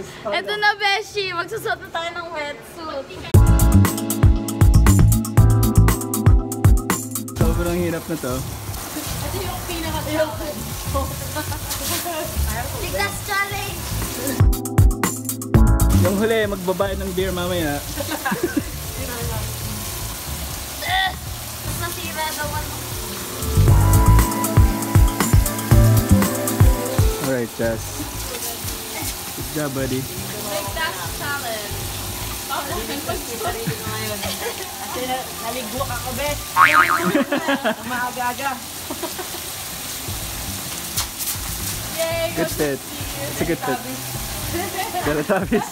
Ito na, Beshi. Magsusot na tayo ng wetsuit. Sobrang hirap na to. Ito yung pinaka-hirap. Tiglas challenge! Yung huli, magbabayad ng beer mamaya. Mas nasira daw ano. Alright, Jess. Good job, buddy. Tiglas challenge. Kasi naligwak ako, Bet. Maaga-aga. Yay! Good fit. It's a good fit. Teletubbies.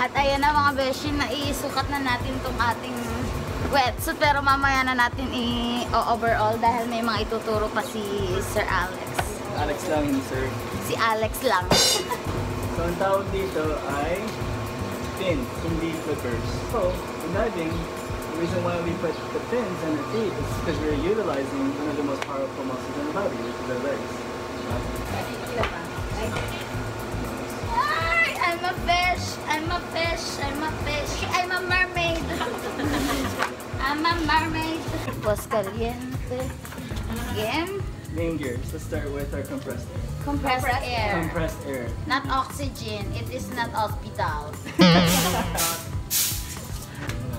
At ayan na mga beshi, naisukat na natin tong ating wetsuit. Pero mamaya na natin i-overall dahil may mga ituturo pa si Sir Alex. Alex lang, hindi sir. Si Alex lang. So, ang tawag dito ay fins, hindi flippers. So, in diving, the reason why we put the fins on our feet is because we're utilizing one of the most powerful muscles in the body, which is our legs. Ay, I'm a fish! I'm a fish! I'm a fish! I'm a mermaid! I'm a mermaid! Pos caliente. Game? Main gears. Let's start with our compressed air. Compressed air. Compressed air. Not oxygen. It is not hospital.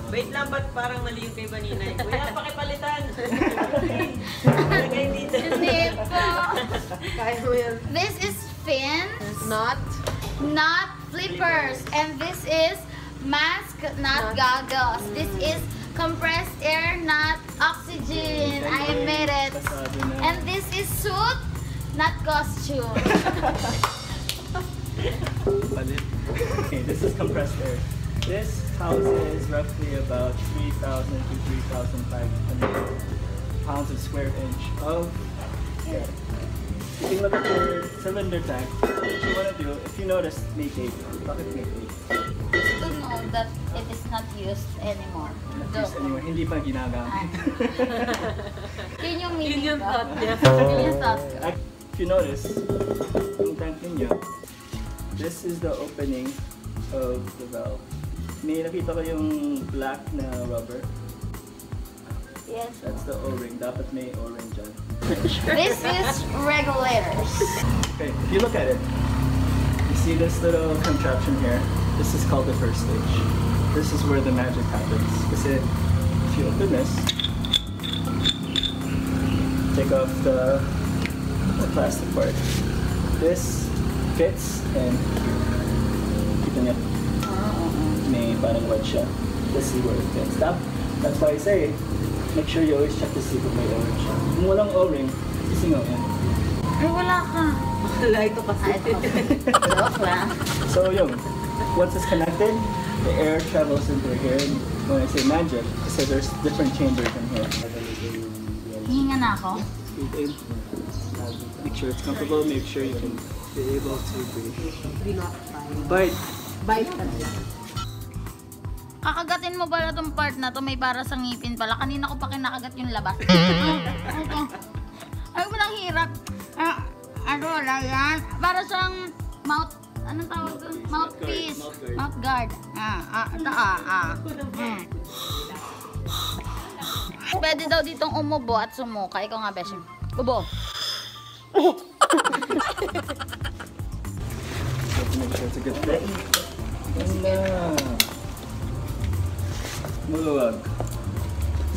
Wait lang, ba't parang mali yung kay Baninay? Kuya, pakipalitan! Lagay dito. Hindi po. Kaya mo yan. This is fins. Not. Not flippers. And this is mask, not goggles. This is compressed air, not oxygen. I admit it. And this is suit, not costume. Okay, this is compressed air. This houses roughly about 3,000 to 3,500 pounds of square inch of air. You can look at your cylinder tank. What you want to do, if you notice, may tape. Bakit may tape? Just to know that it is not used anymore. Not used anymore. Hindi pa ginagamit. Yun yung meaning Yun yung ko. thought niya. Yun yung thought ko. If you notice, yung tank ninyo, this is the opening of the valve. May nakita ko yung black na rubber. Yes. That's the O-ring. Dapat may O-ring dyan. This is regulators. Okay, if you look at it, you see this little contraption here. This is called the first stage. This is where the magic happens. Kasi if you open this, take off the plastic part. This fits and kita niya. May parang wedge siya. Let's see where it fits. That's why I say, make sure you always check to see kung may O-ring siya. Kung walang O-ring, isingaw yan. Ay, wala ka. Wala ito kasi. Ay, joke lang. So yun, once it's connected, the air travels into here. And when I say magic, kasi there's different chambers in here. Hihinga na ako. Breathe in. Make sure it's comfortable. Make sure you can be able to breathe. Do not Bite. bite ka na lang. Kakagatin mo pala tong part na to, may para sa ngipin pala. Kanina ko pa kinakagat yung labas. Ay, walang hirap. Ano, wala yan. Para siyang mouth, anong tawag doon? Mouthpiece. Mouth guard. Pwede daw ditong umubo at sumuka. Ikaw nga, Beshi. Ubo. Make sure it's a good fit. Maluwag.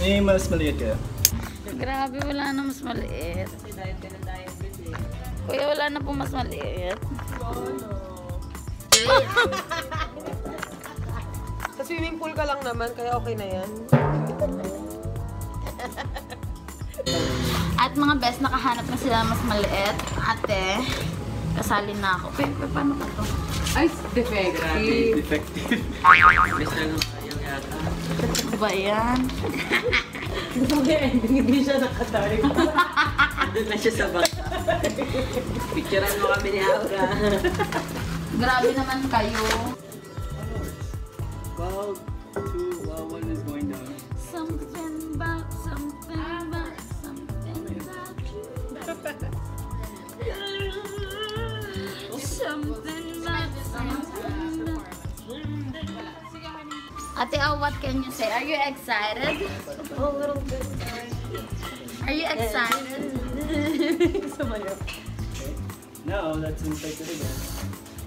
May mas maliit kaya. Grabe, wala na mas maliit. Kasi diet ka na diet kasi. Kuya, wala na po mas maliit. Sa swimming pool ka lang naman, kaya okay na yan. At mga best, nakahanap na sila mas maliit. Ate, kasali na ako. Paano ba ito? Ay, defective. Effective. Best na lang yung yata. Ano ba yan? Gusto mo yung ending, hindi siya nakatay. Doon na siya sa baka. Picturean mo kami ni Aura. Grabe naman kayo. While 1 is going down. Something about you. Ate, oh, what can you say? Are you excited? A little bit. Are you excited? Okay. Now, let's inflate it again.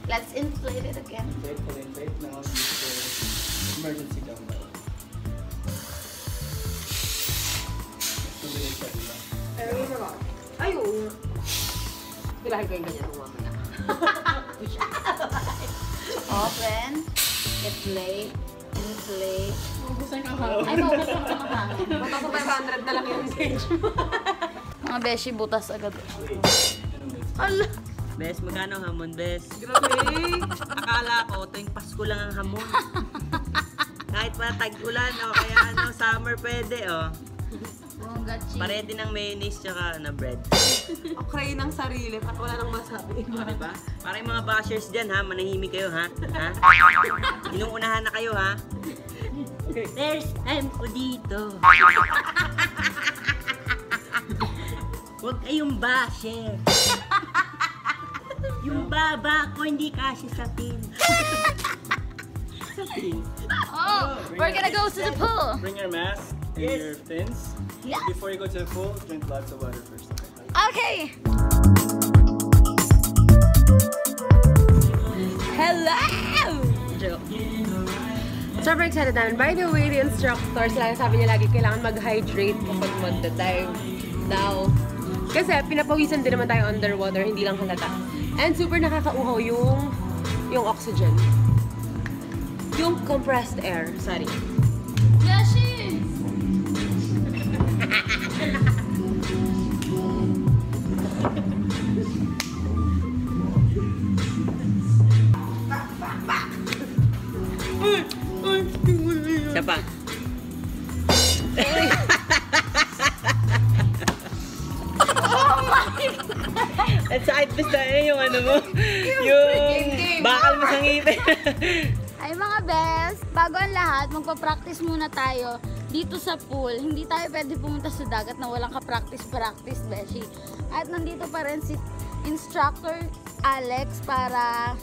Let's inflate it again. Inflate. Now, use the emergency dumbbell. Tuloy siya, diba? Pero yun naman. Ay, oo. Kailangan ko yung ganyan nung mamaya. Open. Inflate. Mabusan kang Ay, maubusan ko ng hangin. Baka po 500 na lang yung stage mo. Mga beshi, butas agad. Ala! Bes, magkano ang hamon, Bes? Grabe. Akala ko, tuwing Pasko lang ang hamon. Kahit pa tag-ulan o kaya summer pwede, oh. Oh, gachi. Parete ng mayonnaise tsaka na bread. Okay ng sarili, pat wala nang masabi. O, diba? Para yung mga bashers dyan, ha? Manahimik kayo, ha? Ha? Inuunahan na kayo, ha? First time ko dito. Huwag kayong basher. Yung baba ko hindi kasya sa pin. Sa pin. Oh, we're gonna go to the pool. Bring your mask and Yes. your fins. Yes. Before you go to the pool, drink lots of water first. Okay. Hello! Super excited namin. By the way, the instructors, sabi niya lagi kailangan mag-hydrate kapag magda-dive daw. Kasi pinapawisan din naman tayo underwater, hindi lang halata. And super nakakauhaw yung oxygen. Yung compressed air, sorry. Yashi! Isa pa. At side bis na yung ano mo. Yung bakal mo sa ngipin. Ay mga best, bago ang lahat, magpa-practice muna tayo dito sa pool. Hindi tayo pwede pumunta sa dagat na walang ka-practice, beshi. At nandito pa rin si instructor Alex para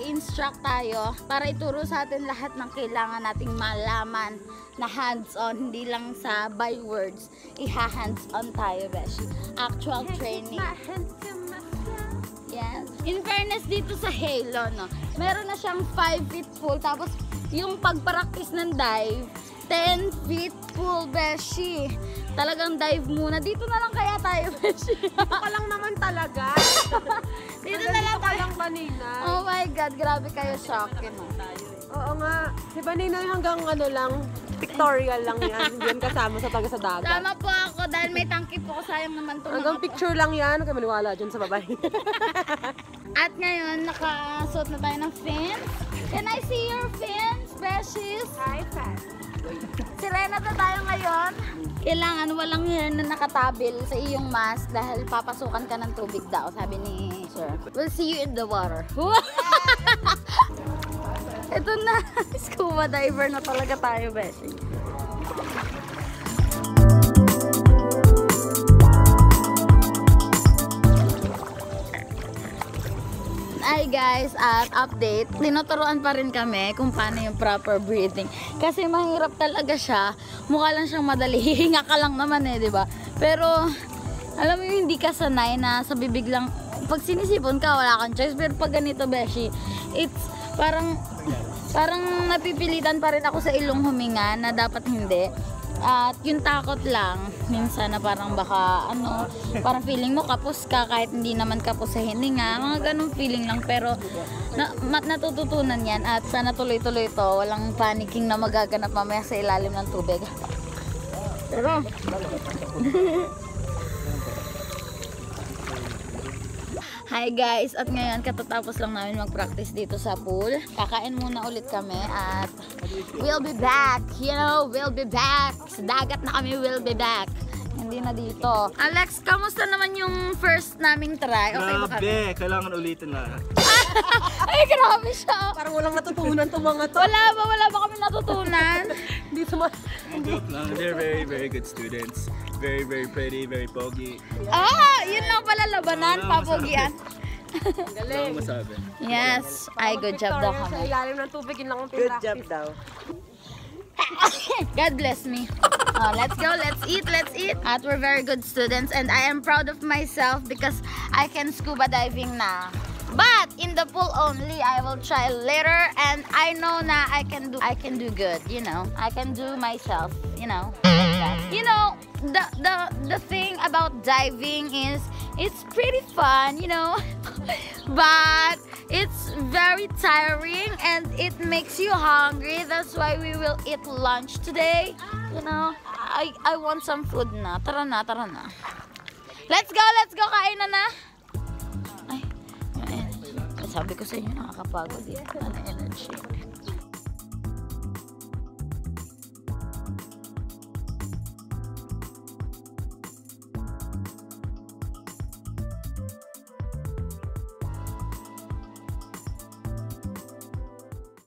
instruct tayo, para ituro sa atin lahat ng kailangan nating malaman na hands-on, hindi lang sa by words. Iha-hands-on tayo, beshi. Actual training. Yes. In fairness dito sa Halo, no, meron na siyang 5 feet pool, tapos yung pagpractice ng dive, 10 feet pool, beshi. Talagang dive muna. Dito na lang kaya tayo, beshi. Dito ka lang naman talaga. Dito na lang tayo. lang kanina. Oh my God, grabe kayo sa akin. No? Oo nga. Si Banina hanggang ano lang, pictorial lang yan. Hindi yan kasama sa taga sa dagat. Tama po ako dahil may tangkip po. Sayang naman ito. Hanggang picture lang yan. Huwag ka maniwala dyan sa babae. At ngayon, nakasuot na tayo ng fins. Can I see your fins, beshies? Hi, Pat. Sirena na tayo ngayon. Kailangan walang hair na nakatabil sa iyong mask dahil papasukan ka ng tubig daw, sabi ni Sir. We'll see you in the water. Ito na, scuba diver na talaga tayo, beshi. Hi guys, at update, tinuturuan pa rin kami kung paano yung proper breathing. Kasi mahirap talaga siya. Mukha lang siyang madali. Hihinga ka lang naman eh, di ba? Pero, alam mo yung hindi ka sanay na sa bibig lang. Pag sinisipon ka, wala kang choice. Pero pag ganito, beshi, it's parang napipilitan pa rin ako sa ilong huminga na dapat hindi. At yung takot lang, minsan na parang baka, parang feeling mo kapos ka kahit hindi naman kapos sa hininga. Mga ganong feeling lang, pero natututunan yan at sana tuloy-tuloy ito. Walang panicking na magaganap mamaya sa ilalim ng tubig. Pero, hi guys! At ngayon, katatapos lang namin mag-practice dito sa pool. Kakain muna ulit kami at we'll be back. You know, we'll be back. Sa dagat na kami, we'll be back. Hindi na dito. Alex, kamusta naman yung first naming try? Okay ba kami? Grabe, kailangan ulitin na. Ay, grabe siya. Parang walang natutunan itong mga to. Wala ba kami natutunan? Dito ma... Joke lang. They're very, very good students. Very, very pretty, very pogi. Yun lang pala labanan, papogian. Galing. Ano masabi? Yes. Ay, good job daw Sa kami. ilalim ng tubig, yun lang ang Good pinractice. job daw. God bless me. Let's go, let's eat, let's eat. At we're very good students and I am proud of myself because I can scuba diving na. But in the pool only, I will try later and I know na I can do good, you know. I can do myself, you know. You know, the thing about diving is it's pretty fun, you know. But it's very tiring and it makes you hungry. That's why we will eat lunch today. You know, I want some food na. Tara na, tara na. Let's go, kain na na. Ay, yung energy. Sabi ko sa inyo, nakakapagod dito. Ano energy?